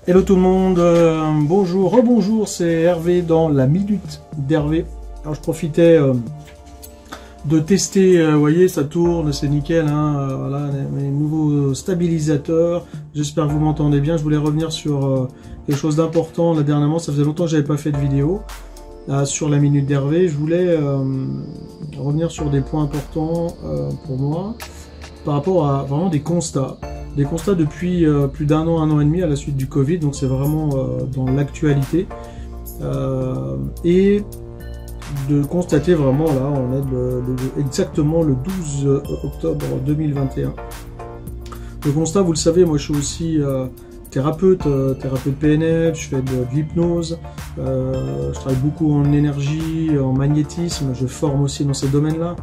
Hello tout le monde, bonjour, rebonjour, c'est Hervé dans la minute d'Hervé. Alors je profitais de tester, vous voyez ça tourne, c'est nickel, hein, voilà mes nouveaux stabilisateurs. J'espère que vous m'entendez bien. Je voulais revenir sur quelque chose d'important. Là dernièrement, ça faisait longtemps que j'avais pas fait de vidéo sur la minute d'Hervé. Je voulais revenir sur des points importants pour moi par rapport à vraiment des constats. Des constats depuis plus d'un an et demi à la suite du Covid, donc c'est vraiment dans l'actualité. Et de constater vraiment, là, on est exactement le 12 octobre 2021. Le constat, vous le savez, moi je suis aussi thérapeute PNL, je fais de l'hypnose, je travaille beaucoup en énergie, en magnétisme, je forme aussi dans ces domaines-là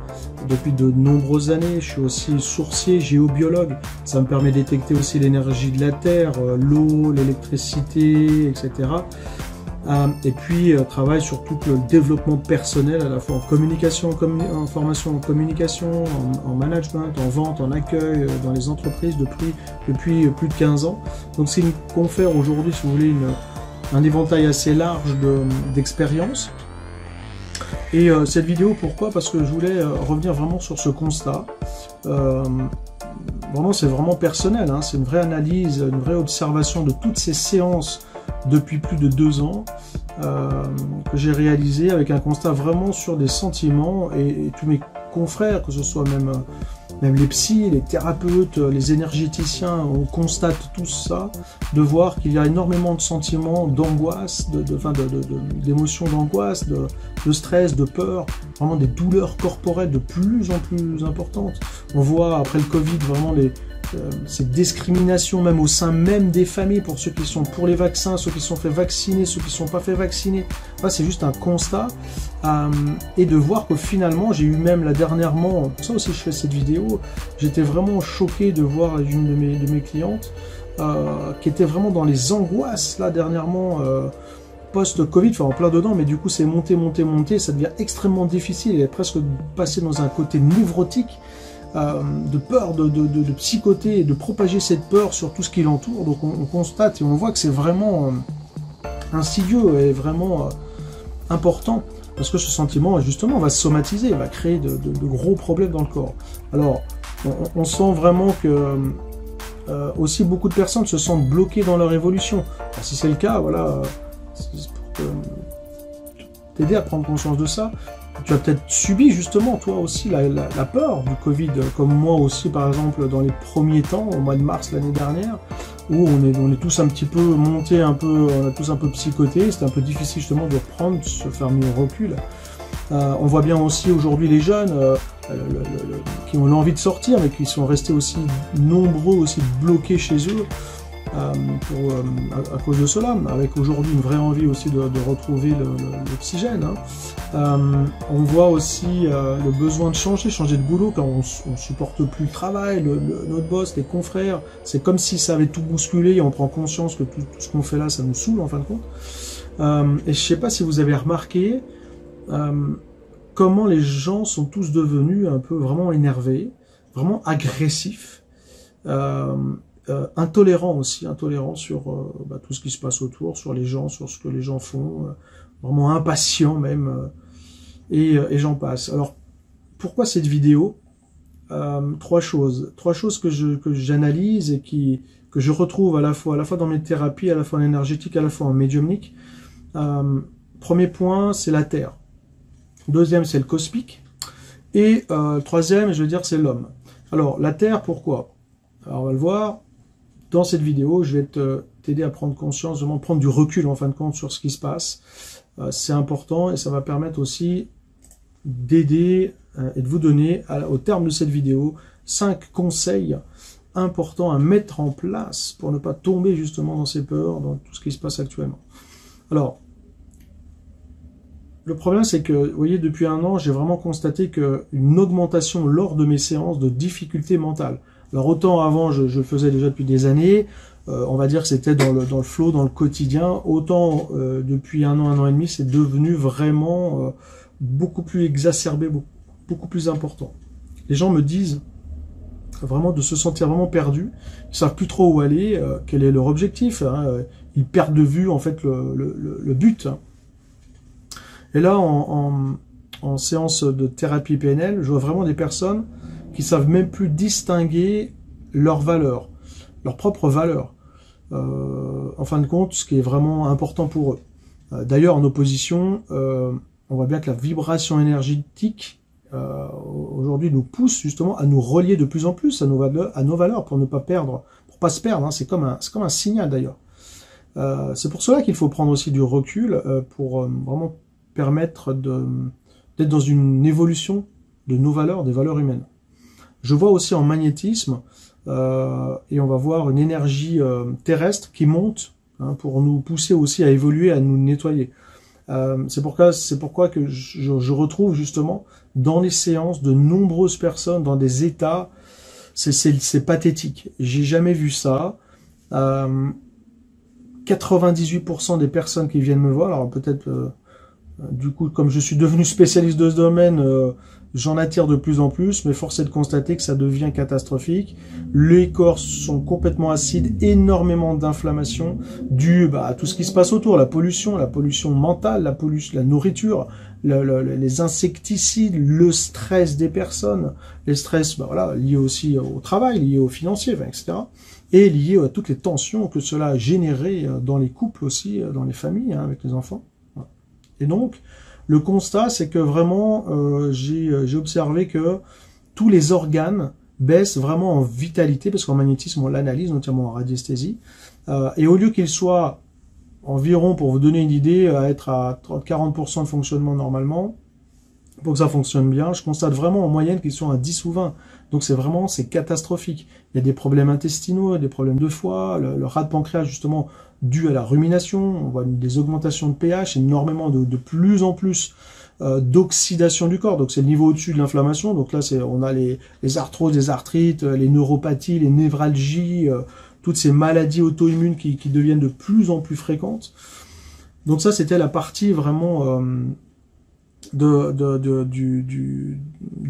depuis de nombreuses années. Je suis aussi sourcier, géobiologue, ça me permet de détecter aussi l'énergie de la Terre, l'eau, l'électricité, etc. Et puis travaille sur tout le développement personnel, à la fois en communication, en formation en communication, en management, en vente, en accueil, dans les entreprises depuis plus de 15 ans. Donc c'est une confère aujourd'hui, si vous voulez, un éventail assez large d'expériences. Et cette vidéo, pourquoi? Parce que je voulais revenir vraiment sur ce constat. Vraiment, c'est vraiment personnel, hein, c'est une vraie analyse, une vraie observation de toutes ces séances depuis plus de 2 ans que j'ai réalisé avec un constat vraiment sur des sentiments et tous mes confrères, que ce soit même les psys, les thérapeutes, les énergéticiens, on constate tout ça, de voir qu'il y a énormément de sentiments, d'angoisse, d'émotions d'angoisse, de stress, de peur, vraiment des douleurs corporelles de plus en plus importantes. On voit après le Covid vraiment ces discriminations même au sein même des familles, pour ceux qui sont pour les vaccins, ceux qui sont fait vacciner, ceux qui ne sont pas fait vacciner. Enfin, c'est juste un constat. Et de voir que finalement, j'ai eu même là dernièrement, pour ça aussi je fais cette vidéo, j'étais vraiment choqué de voir une de mes clientes qui était vraiment dans les angoisses là dernièrement, post-Covid, enfin en plein dedans, mais du coup c'est monté, ça devient extrêmement difficile, elle est presque passée dans un côté névrotique, de peur, de psychoter et de propager cette peur sur tout ce qui l'entoure. Donc on constate et on voit que c'est vraiment insidieux et vraiment important, parce que ce sentiment justement va se somatiser, va créer de gros problèmes dans le corps. Alors on sent vraiment que aussi beaucoup de personnes se sentent bloquées dans leur évolution. Alors, si c'est le cas, voilà, c'est pour t'aider à prendre conscience de ça. Tu as peut-être subi justement toi aussi la peur du Covid, comme moi aussi par exemple dans les premiers temps, au mois de mars l'année dernière, où on est tous un petit peu montés, on a tous un peu psychotés, c'était un peu difficile justement de reprendre, de se faire mieux au recul. On voit bien aussi aujourd'hui les jeunes qui ont l'envie de sortir, mais qui sont restés aussi nombreux, aussi bloqués chez eux, à cause de cela, avec aujourd'hui une vraie envie aussi de retrouver l'oxygène. Hein. On voit aussi le besoin de changer de boulot quand on supporte plus le travail, notre boss, les confrères, c'est comme si ça avait tout bousculé et on prend conscience que tout ce qu'on fait là, ça nous saoule en fin de compte. Et je sais pas si vous avez remarqué comment les gens sont tous devenus un peu vraiment énervés, vraiment agressifs, intolérants sur tout ce qui se passe autour, sur les gens, sur ce que les gens font, vraiment impatients même, et j'en passe. Alors, pourquoi cette vidéo? Trois choses que j'analyse et que je retrouve à la fois dans mes thérapies, à la fois en énergétique, à la fois en médiumnique. Premier point, c'est la Terre. Deuxième, c'est le cosmique. Et troisième, je veux dire, c'est l'homme. Alors, la Terre, pourquoi? Alors, on va le voir. Dans cette vidéo, je vais t'aider à prendre conscience, vraiment prendre du recul en fin de compte sur ce qui se passe. C'est important et ça va permettre aussi d'aider et de vous donner, au terme de cette vidéo, 5 conseils importants à mettre en place pour ne pas tomber justement dans ces peurs, dans tout ce qui se passe actuellement. Alors, le problème, c'est que, vous voyez, depuis 1 an, j'ai vraiment constaté une augmentation lors de mes séances de difficultés mentales. Alors autant avant, je le faisais déjà depuis des années, on va dire que c'était dans le flow, dans le quotidien, autant depuis 1 an et demi, c'est devenu vraiment beaucoup plus exacerbé, beaucoup plus important. Les gens me disent vraiment de se sentir vraiment perdus, ils ne savent plus trop où aller, quel est leur objectif, hein, ils perdent de vue en fait le but. Et là, en séance de thérapie PNL, je vois vraiment des personnes qui savent même plus distinguer leurs valeurs, leurs propres valeurs. En fin de compte, ce qui est vraiment important pour eux. D'ailleurs, en opposition, on voit bien que la vibration énergétique aujourd'hui nous pousse justement à nous relier de plus en plus à nos valeurs pour ne pas perdre, pour pas se perdre. Hein. C'est comme un signal d'ailleurs. C'est pour cela qu'il faut prendre aussi du recul pour vraiment permettre d'être dans une évolution de nos valeurs, des valeurs humaines. Je vois aussi en magnétisme, et on va voir une énergie terrestre qui monte hein, pour nous pousser aussi à évoluer, à nous nettoyer. C'est pourquoi que je retrouve justement dans les séances de nombreuses personnes dans des états, c'est pathétique. J'ai jamais vu ça. 98% des personnes qui viennent me voir, alors peut-être du coup comme je suis devenu spécialiste de ce domaine, j'en attire de plus en plus, mais force est de constater que ça devient catastrophique. Les corps sont complètement acides, énormément d'inflammation, due à tout ce qui se passe autour, la pollution mentale, la nourriture, les insecticides, le stress des personnes, les stress voilà, liés aussi au travail, liés aux financiers, etc. Et liés à toutes les tensions que cela a généré dans les couples aussi, dans les familles, hein, avec les enfants. Voilà. Et donc, le constat, c'est que vraiment, j'ai observé que tous les organes baissent vraiment en vitalité, parce qu'en magnétisme, on l'analyse, notamment en radiesthésie. Et au lieu qu'ils soient environ, pour vous donner une idée, à être à 40% de fonctionnement normalement, pour que ça fonctionne bien, je constate vraiment en moyenne qu'ils sont à 10 ou 20. Donc c'est catastrophique. Il y a des problèmes intestinaux, des problèmes de foie, le rat de pancréas justement dû à la rumination, on voit des augmentations de pH, énormément de plus en plus d'oxydation du corps, donc c'est le niveau au-dessus de l'inflammation, donc là on a les arthroses, les arthrites, les neuropathies, les névralgies, toutes ces maladies auto-immunes qui deviennent de plus en plus fréquentes. Donc ça c'était la partie vraiment de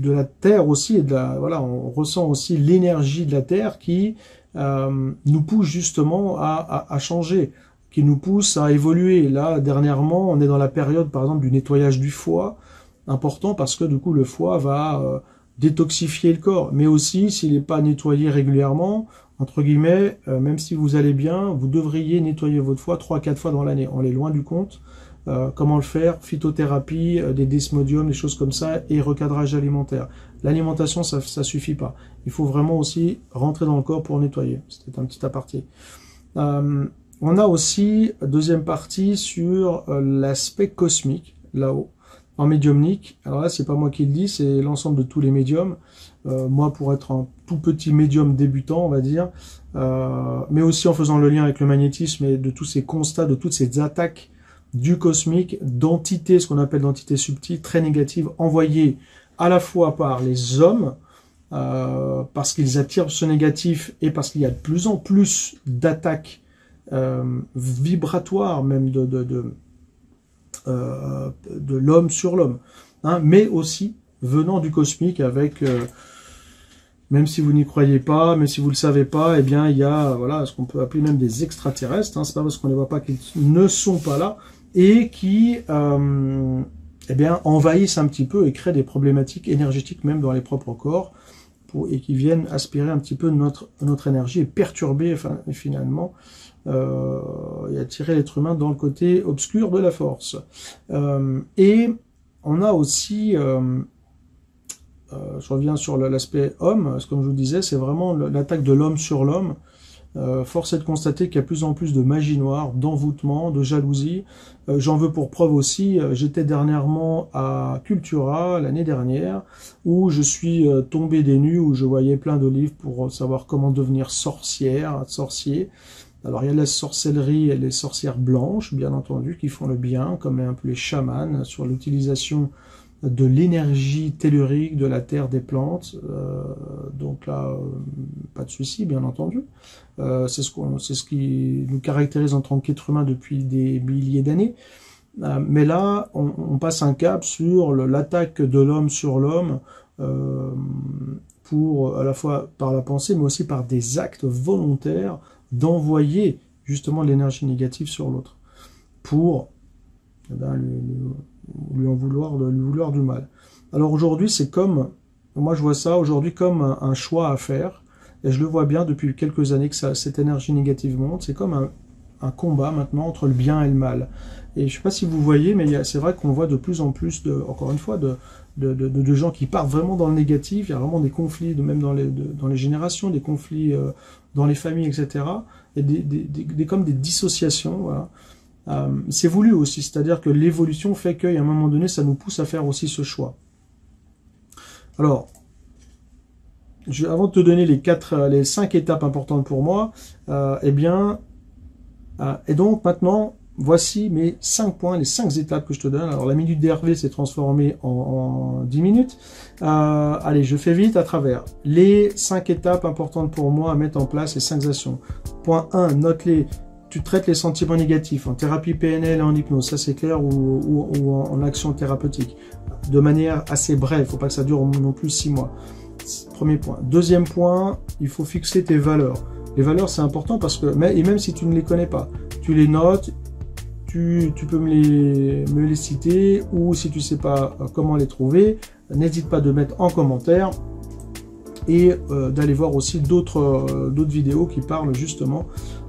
la Terre aussi, et voilà, on ressent aussi l'énergie de la Terre qui nous pousse justement à changer, qui nous pousse à évoluer. Là, dernièrement, on est dans la période, par exemple, du nettoyage du foie, important parce que du coup, le foie va détoxifier le corps, mais aussi, s'il n'est pas nettoyé régulièrement, entre guillemets, même si vous allez bien, vous devriez nettoyer votre foie 3-4 fois dans l'année. On est loin du compte. Comment le faire? Phytothérapie, des desmodiums, des choses comme ça, et recadrage alimentaire. L'alimentation, ça suffit pas. Il faut vraiment aussi rentrer dans le corps pour nettoyer. C'était un petit aparté. On a aussi, deuxième partie, sur l'aspect cosmique, là-haut, en médiumnique. Alors là, c'est pas moi qui le dis, c'est l'ensemble de tous les médiums. Moi, pour être un tout petit médium débutant, on va dire, mais aussi en faisant le lien avec le magnétisme et de tous ces constats, de toutes ces attaques du cosmique, d'entités, ce qu'on appelle d'entités subtiles, très négatives, envoyées à la fois par les hommes, parce qu'ils attirent ce négatif, et parce qu'il y a de plus en plus d'attaques vibratoires, même de l'homme sur l'homme, hein, mais aussi venant du cosmique avec... même si vous n'y croyez pas, même si vous ne le savez pas, eh bien il y a voilà, ce qu'on peut appeler même des extraterrestres, hein, c'est pas parce qu'on ne les voit pas qu'ils ne sont pas là, et qui eh bien, envahissent un petit peu et créent des problématiques énergétiques même dans les propres corps, et qui viennent aspirer un petit peu notre énergie et perturber finalement et attirer l'être humain dans le côté obscur de la force. Et on a aussi, je reviens sur l'aspect homme, comme je vous disais, c'est vraiment l'attaque de l'homme sur l'homme. Force est de constater qu'il y a de plus en plus de magie noire, d'envoûtement, de jalousie. J'en veux pour preuve aussi, j'étais dernièrement à Cultura, l'année dernière, où je suis tombé des nues, où je voyais plein de livres pour savoir comment devenir sorcière, sorcier. Alors il y a la sorcellerie et les sorcières blanches, bien entendu, qui font le bien, comme un peu les chamans, sur l'utilisation de l'énergie tellurique de la terre, des plantes, donc là, pas de souci, bien entendu. C'est ce qui nous caractérise en tant qu'être humain depuis des milliers d'années. Mais là, on passe un cap sur l'attaque de l'homme sur l'homme, pour à la fois par la pensée, mais aussi par des actes volontaires d'envoyer justement de l'énergie négative sur l'autre, pour eh ben, lui vouloir du mal. Alors aujourd'hui, c'est comme, moi je vois ça aujourd'hui comme un choix à faire, et je le vois bien depuis quelques années que cette énergie négative monte, c'est comme un combat maintenant entre le bien et le mal. Et je ne sais pas si vous voyez, mais c'est vrai qu'on voit de plus en plus, encore une fois, de gens qui partent vraiment dans le négatif. Il y a vraiment des conflits, même dans les générations, des conflits dans les familles, etc. Et comme des dissociations. Voilà. C'est voulu aussi, c'est-à-dire que l'évolution fait qu'à un moment donné, ça nous pousse à faire aussi ce choix. Alors, avant de te donner les 5 étapes importantes pour moi, et donc maintenant, voici mes 5 points, les 5 étapes que je te donne. Alors la minute d'Hervé s'est transformée en 10 minutes. Allez, je fais vite à travers. Les 5 étapes importantes pour moi à mettre en place, les 5 actions. Point 1, note-les. Tu traites les sentiments négatifs en thérapie PNL et en hypnose, ça c'est clair, ou en action thérapeutique. De manière assez brève, il ne faut pas que ça dure non plus 6 mois. Premier point. Deuxième point, il faut fixer tes valeurs. Les valeurs, c'est important parce que, et même si tu ne les connais pas, tu les notes, tu peux me les citer, ou si tu ne sais pas comment les trouver, n'hésite pas de mettre en commentaire et d'aller voir aussi d'autres vidéos qui parlent justement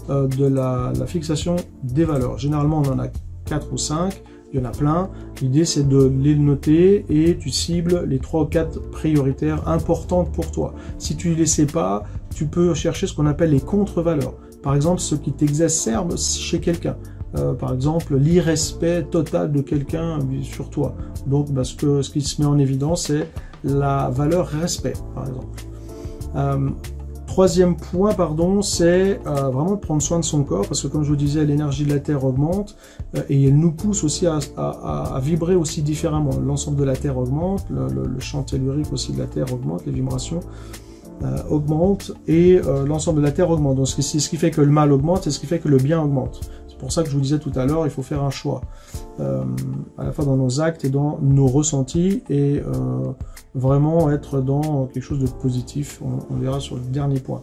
de la fixation des valeurs. Généralement, on en a 4 ou 5, il y en a plein. L'idée, c'est de les noter et tu cibles les 3 ou 4 prioritaires importantes pour toi. Si tu ne les sais pas, tu peux chercher ce qu'on appelle les contre-valeurs. Par exemple, ce qui t'exacerbe chez quelqu'un. Par exemple, l'irrespect total de quelqu'un sur toi. Donc, ce qui se met en évidence, c'est la valeur respect, par exemple. Troisième point, c'est vraiment prendre soin de son corps, parce que comme je vous disais, l'énergie de la Terre augmente et elle nous pousse aussi à vibrer aussi différemment. L'ensemble de la Terre augmente, le champ tellurique aussi de la Terre augmente, les vibrations augmentent et l'ensemble de la Terre augmente. Donc c'est ce qui fait que le mal augmente et ce qui fait que le bien augmente. C'est pour ça que je vous disais tout à l'heure, il faut faire un choix, à la fois dans nos actes et dans nos ressentis, et vraiment être dans quelque chose de positif. On verra sur le dernier point.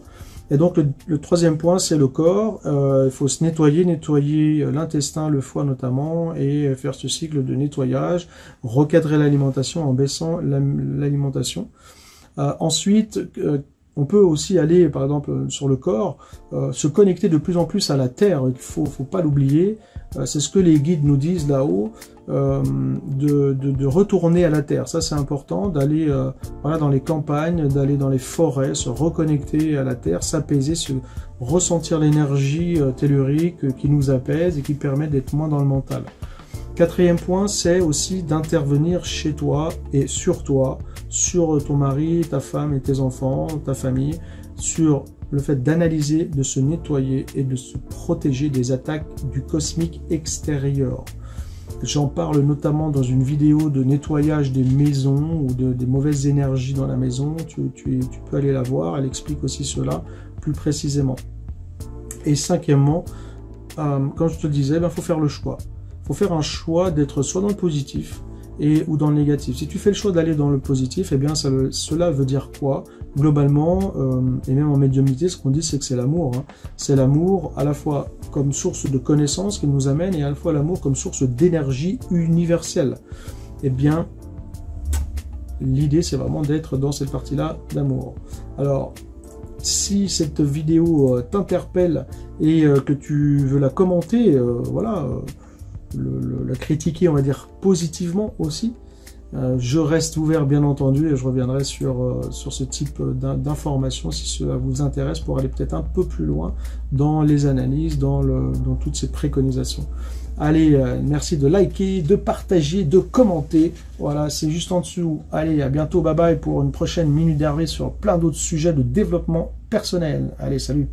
Et donc le troisième point, c'est le corps. Il faut se nettoyer l'intestin, le foie notamment, et faire ce cycle de nettoyage, recadrer l'alimentation en baissant l'alimentation. Ensuite, on peut aussi aller, par exemple, sur le corps, se connecter de plus en plus à la Terre. Il faut pas l'oublier. C'est ce que les guides nous disent là-haut, de retourner à la Terre. Ça, c'est important, d'aller dans les campagnes, d'aller dans les forêts, se reconnecter à la Terre, s'apaiser, ressentir l'énergie tellurique qui nous apaise et qui permet d'être moins dans le mental. Quatrième point, c'est aussi d'intervenir chez toi et sur toi, sur ton mari, ta femme et tes enfants, ta famille, sur le fait d'analyser, de se nettoyer et de se protéger des attaques du cosmique extérieur. J'en parle notamment dans une vidéo de nettoyage des maisons ou des mauvaises énergies dans la maison. Tu peux aller la voir, elle explique aussi cela plus précisément. Et cinquièmement, comme je te le disais, il faut faire le choix. Il faut faire un choix d'être soit dans le positif ou dans le négatif. Si tu fais le choix d'aller dans le positif, eh bien cela veut dire quoi? Globalement, et même en médiumnité, ce qu'on dit, c'est que c'est l'amour. Hein. C'est l'amour à la fois comme source de connaissance qui nous amène, et à la fois l'amour comme source d'énergie universelle. Eh bien, l'idée, c'est vraiment d'être dans cette partie-là d'amour. Alors, si cette vidéo t'interpelle et que tu veux la commenter, la critiquer, on va dire, positivement aussi, je reste ouvert, bien entendu, et je reviendrai sur ce type d'informations si cela vous intéresse, pour aller peut-être un peu plus loin dans les analyses, dans toutes ces préconisations. Allez, merci de liker, de partager, de commenter. Voilà, c'est juste en dessous. Allez, à bientôt, bye bye pour une prochaine Minute d'Hervé sur plein d'autres sujets de développement personnel. Allez, salut!